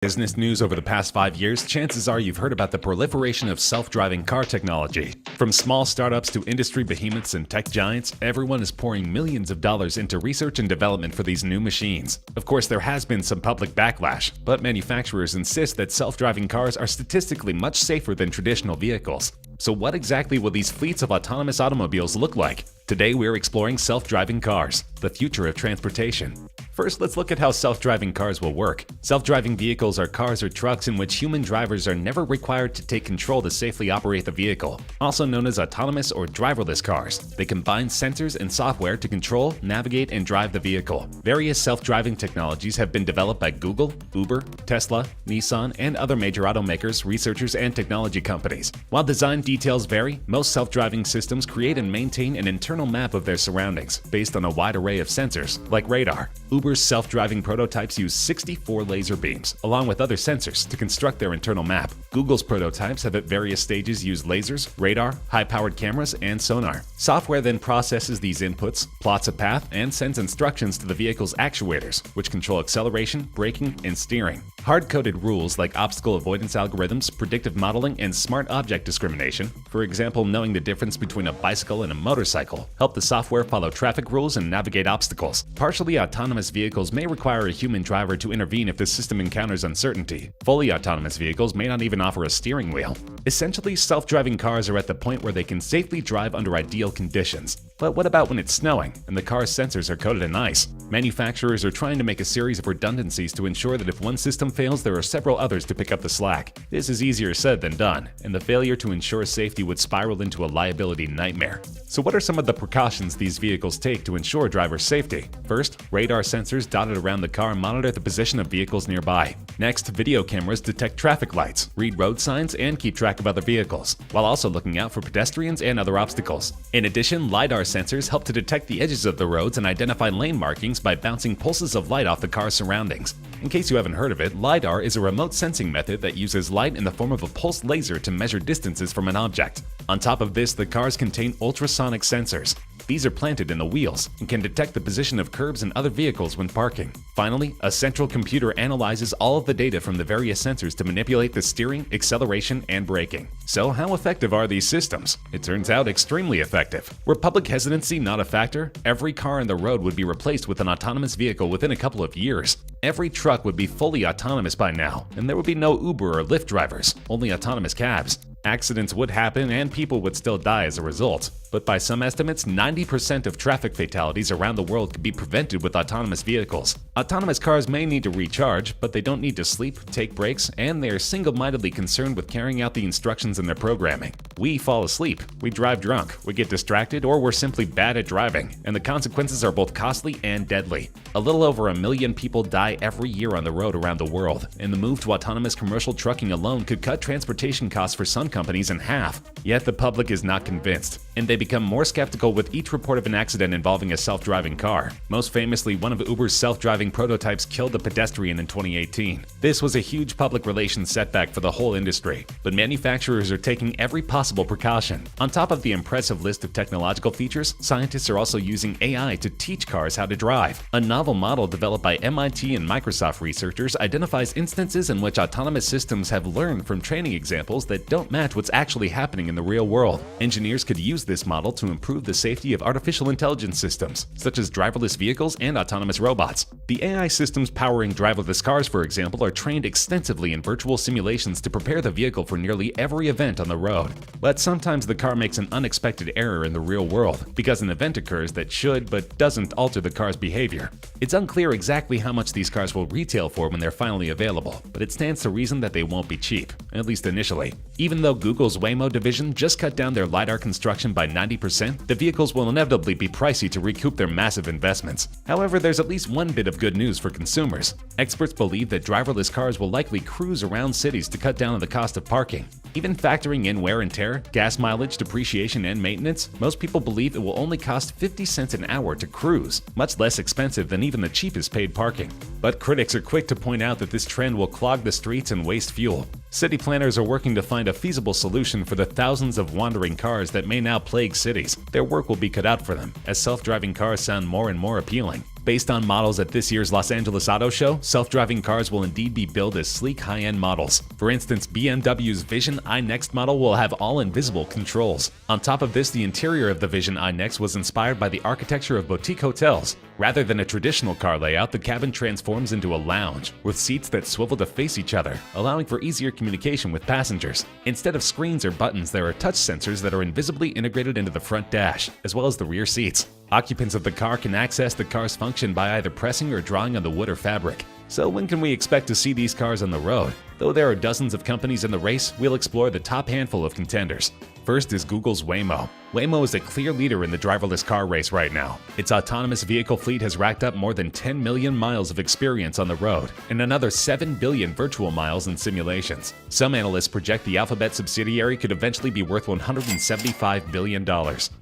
Business news over the past 5 years, chances are you've heard about the proliferation of self-driving car technology. From small startups to industry behemoths and tech giants, everyone is pouring millions of dollars into research and development for these new machines. Of course, there has been some public backlash, but manufacturers insist that self-driving cars are statistically much safer than traditional vehicles. So what exactly will these fleets of autonomous automobiles look like? Today we're exploring self-driving cars, the future of transportation. First, let's look at how self-driving cars will work. Self-driving vehicles are cars or trucks in which human drivers are never required to take control to safely operate the vehicle, also known as autonomous or driverless cars. They combine sensors and software to control, navigate, and drive the vehicle. Various self-driving technologies have been developed by Google, Uber, Tesla, Nissan, and other major automakers, researchers, and technology companies. While design details vary, most self-driving systems create and maintain an internal map of their surroundings based on a wide array of sensors, like radar. Uber's self-driving prototypes use 64 laser beams, along with other sensors, to construct their internal map. Google's prototypes have at various stages used lasers, radar, high-powered cameras, and sonar. Software then processes these inputs, plots a path, and sends instructions to the vehicle's actuators, which control acceleration, braking, and steering. Hard-coded rules like obstacle avoidance algorithms, predictive modeling, and smart object discrimination, for example knowing the difference between a bicycle and a motorcycle, help the software follow traffic rules and navigate obstacles. Partially autonomous vehicles may require a human driver to intervene if the system encounters uncertainty. Fully autonomous vehicles may not even offer a steering wheel. Essentially, self-driving cars are at the point where they can safely drive under ideal conditions. But what about when it's snowing and the car's sensors are coated in ice? Manufacturers are trying to make a series of redundancies to ensure that if one system fails, there are several others to pick up the slack. This is easier said than done, and the failure to ensure safety would spiral into a liability nightmare. So what are some of the precautions these vehicles take to ensure driver safety? First, radar sensors dotted around the car monitor the position of vehicles nearby. Next, video cameras detect traffic lights, read road signs, and keep track of other vehicles, while also looking out for pedestrians and other obstacles. In addition, LiDAR sensors help to detect the edges of the roads and identify lane markings by bouncing pulses of light off the car's surroundings. In case you haven't heard of it, LiDAR is a remote sensing method that uses light in the form of a pulsed laser to measure distances from an object. On top of this, the cars contain ultrasonic sensors. These are planted in the wheels and can detect the position of curbs and other vehicles when parking. Finally, a central computer analyzes all of the data from the various sensors to manipulate the steering, acceleration, and braking. So how effective are these systems? It turns out extremely effective. Were public hesitancy not a factor, every car on the road would be replaced with an autonomous vehicle within a couple of years. Every truck would be fully autonomous by now, and there would be no Uber or Lyft drivers, only autonomous cabs. Accidents would happen and people would still die as a result. But by some estimates, 90% of traffic fatalities around the world could be prevented with autonomous vehicles. Autonomous cars may need to recharge, but they don't need to sleep, take breaks, and they are single-mindedly concerned with carrying out the instructions in their programming. We fall asleep, we drive drunk, we get distracted, or we're simply bad at driving, and the consequences are both costly and deadly. A little over 1 million people die every year on the road around the world, and the move to autonomous commercial trucking alone could cut transportation costs for some companies in half. Yet the public is not convinced, and they become more skeptical with each report of an accident involving a self-driving car. Most famously, one of Uber's self-driving prototypes killed a pedestrian in 2018. This was a huge public relations setback for the whole industry, but manufacturers are taking every possible precaution. On top of the impressive list of technological features, scientists are also using AI to teach cars how to drive. A novel model developed by MIT and Microsoft researchers identifies instances in which autonomous systems have learned from training examples that don't match what's actually happening in the real world. Engineers could use this model to improve the safety of artificial intelligence systems, such as driverless vehicles and autonomous robots. The AI systems powering driverless cars, for example, are trained extensively in virtual simulations to prepare the vehicle for nearly every event on the road. But sometimes the car makes an unexpected error in the real world, because an event occurs that should but doesn't alter the car's behavior. It's unclear exactly how much these cars will retail for when they're finally available, but it stands to reason that they won't be cheap, at least initially. Even though Google's Waymo division just cut down their LiDAR construction by 90%, the vehicles will inevitably be pricey to recoup their massive investments. However, there's at least one bit of good news for consumers. Experts believe that driverless cars will likely cruise around cities to cut down on the cost of parking. Even factoring in wear and tear, gas mileage, depreciation, and maintenance, most people believe it will only cost 50 cents an hour to cruise, much less expensive than even the cheapest paid parking. But critics are quick to point out that this trend will clog the streets and waste fuel. City planners are working to find a feasible solution for the thousands of wandering cars that may now plague cities. Their work will be cut out for them, as self-driving cars sound more and more appealing. Based on models at this year's Los Angeles Auto Show, self-driving cars will indeed be billed as sleek, high-end models. For instance, BMW's Vision iNext model will have all invisible controls. On top of this, the interior of the Vision iNext was inspired by the architecture of boutique hotels. Rather than a traditional car layout, the cabin transforms into a lounge, with seats that swivel to face each other, allowing for easier communication with passengers. Instead of screens or buttons, there are touch sensors that are invisibly integrated into the front dash, as well as the rear seats. Occupants of the car can access the car's function by either pressing or drawing on the wood or fabric. So when can we expect to see these cars on the road? Though there are dozens of companies in the race, we'll explore the top handful of contenders. First is Google's Waymo. Waymo is a clear leader in the driverless car race right now. Its autonomous vehicle fleet has racked up more than 10 million miles of experience on the road and another 7 billion virtual miles in simulations. Some analysts project the Alphabet subsidiary could eventually be worth $175 billion.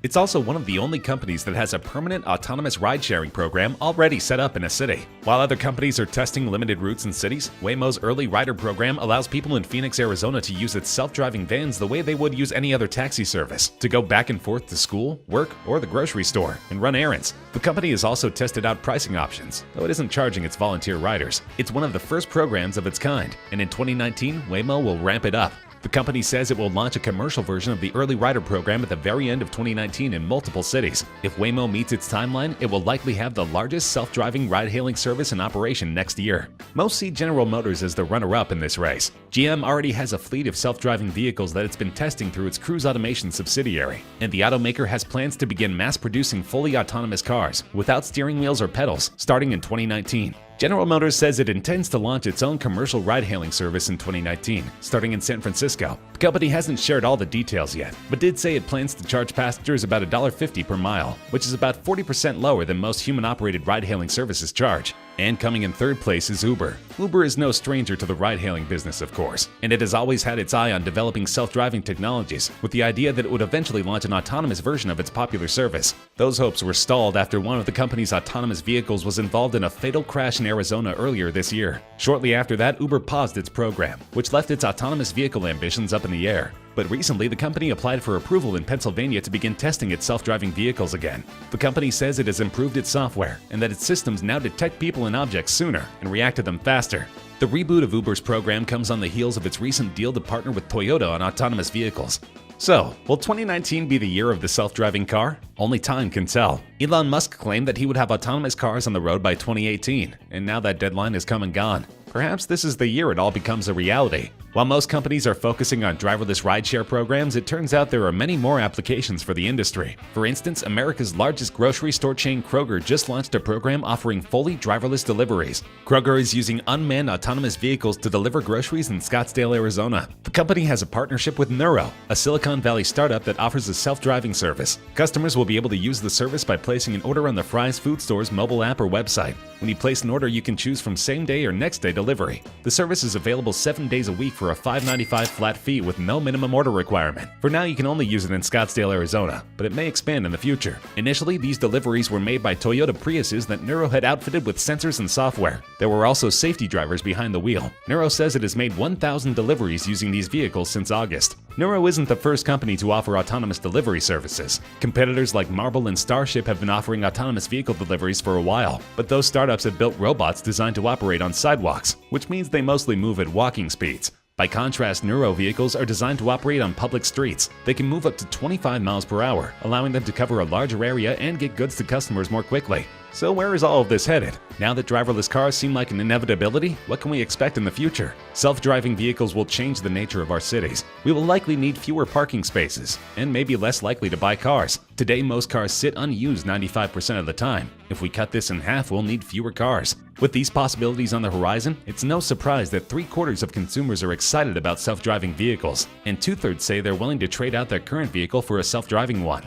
It's also one of the only companies that has a permanent autonomous ride-sharing program already set up in a city. While other companies are testing limited routes in cities, Waymo's early rider program allows people in Phoenix, Arizona to use its self-driving vans the way they would use any other taxi service, to go back and forth to school, work, or the grocery store and run errands. The company has also tested out pricing options, though it isn't charging its volunteer riders. It's one of the first programs of its kind, and in 2019, Waymo will ramp it up. The company says it will launch a commercial version of the early rider program at the very end of 2019 in multiple cities. If Waymo meets its timeline, it will likely have the largest self-driving ride-hailing service in operation next year. Most see General Motors as the runner-up in this race. GM already has a fleet of self-driving vehicles that it's been testing through its Cruise Automation subsidiary, and the automaker has plans to begin mass-producing fully autonomous cars without steering wheels or pedals starting in 2019. General Motors says it intends to launch its own commercial ride-hailing service in 2019, starting in San Francisco. The company hasn't shared all the details yet, but did say it plans to charge passengers about $1.50 per mile, which is about 40% lower than most human-operated ride-hailing services charge. And coming in third place is Uber. Uber is no stranger to the ride-hailing business, of course, and it has always had its eye on developing self-driving technologies, with the idea that it would eventually launch an autonomous version of its popular service. Those hopes were stalled after one of the company's autonomous vehicles was involved in a fatal crash in Arizona earlier this year. Shortly after that, Uber paused its program, which left its autonomous vehicle ambitions up in the air. But recently, the company applied for approval in Pennsylvania to begin testing its self-driving vehicles again. The company says it has improved its software and that its systems now detect people and objects sooner and react to them faster. The reboot of Uber's program comes on the heels of its recent deal to partner with Toyota on autonomous vehicles. So, will 2019 be the year of the self-driving car? Only time can tell. Elon Musk claimed that he would have autonomous cars on the road by 2018, and now that deadline has come and gone. Perhaps this is the year it all becomes a reality. While most companies are focusing on driverless rideshare programs, it turns out there are many more applications for the industry. For instance, America's largest grocery store chain Kroger just launched a program offering fully driverless deliveries. Kroger is using unmanned autonomous vehicles to deliver groceries in Scottsdale, Arizona. The company has a partnership with Nuro, a Silicon Valley startup that offers a self-driving service. Customers will be able to use the service by placing an order on the Fry's Food Store's mobile app or website. When you place an order, you can choose from same-day or next-day delivery. The service is available 7 days a week for a $5.95 flat fee with no minimum order requirement. For now, you can only use it in Scottsdale, Arizona, but it may expand in the future. Initially, these deliveries were made by Toyota Priuses that Nuro had outfitted with sensors and software. There were also safety drivers behind the wheel. Nuro says it has made 1,000 deliveries using these vehicles since August. Nuro isn't the first company to offer autonomous delivery services. Competitors like Marble and Starship have been offering autonomous vehicle deliveries for a while, but those startups have built robots designed to operate on sidewalks, which means they mostly move at walking speeds. By contrast, Nuro vehicles are designed to operate on public streets. They can move up to 25 miles per hour, allowing them to cover a larger area and get goods to customers more quickly. So where is all of this headed? Now that driverless cars seem like an inevitability, what can we expect in the future? Self-driving vehicles will change the nature of our cities. We will likely need fewer parking spaces, and maybe less likely to buy cars. Today, most cars sit unused 95% of the time. If we cut this in half, we'll need fewer cars. With these possibilities on the horizon, it's no surprise that 3/4 of consumers are excited about self-driving vehicles, and 2/3 say they're willing to trade out their current vehicle for a self-driving one.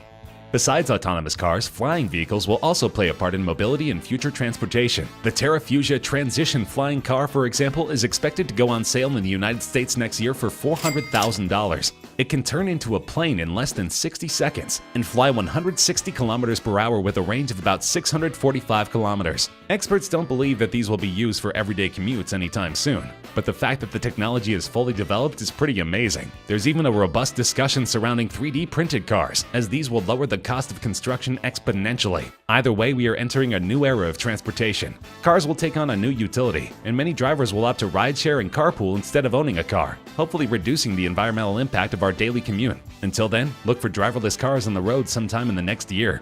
Besides autonomous cars, flying vehicles will also play a part in mobility and future transportation. The Terrafugia Transition flying car, for example, is expected to go on sale in the United States next year for $400,000. It can turn into a plane in less than 60 seconds and fly 160 kilometers per hour with a range of about 645 kilometers. Experts don't believe that these will be used for everyday commutes anytime soon, but the fact that the technology is fully developed is pretty amazing. There's even a robust discussion surrounding 3D printed cars, as these will lower the cost of construction exponentially. Either way, we are entering a new era of transportation. Cars will take on a new utility, and many drivers will opt to rideshare and carpool instead of owning a car, hopefully reducing the environmental impact of our daily commute. Until then, look for driverless cars on the road sometime in the next year.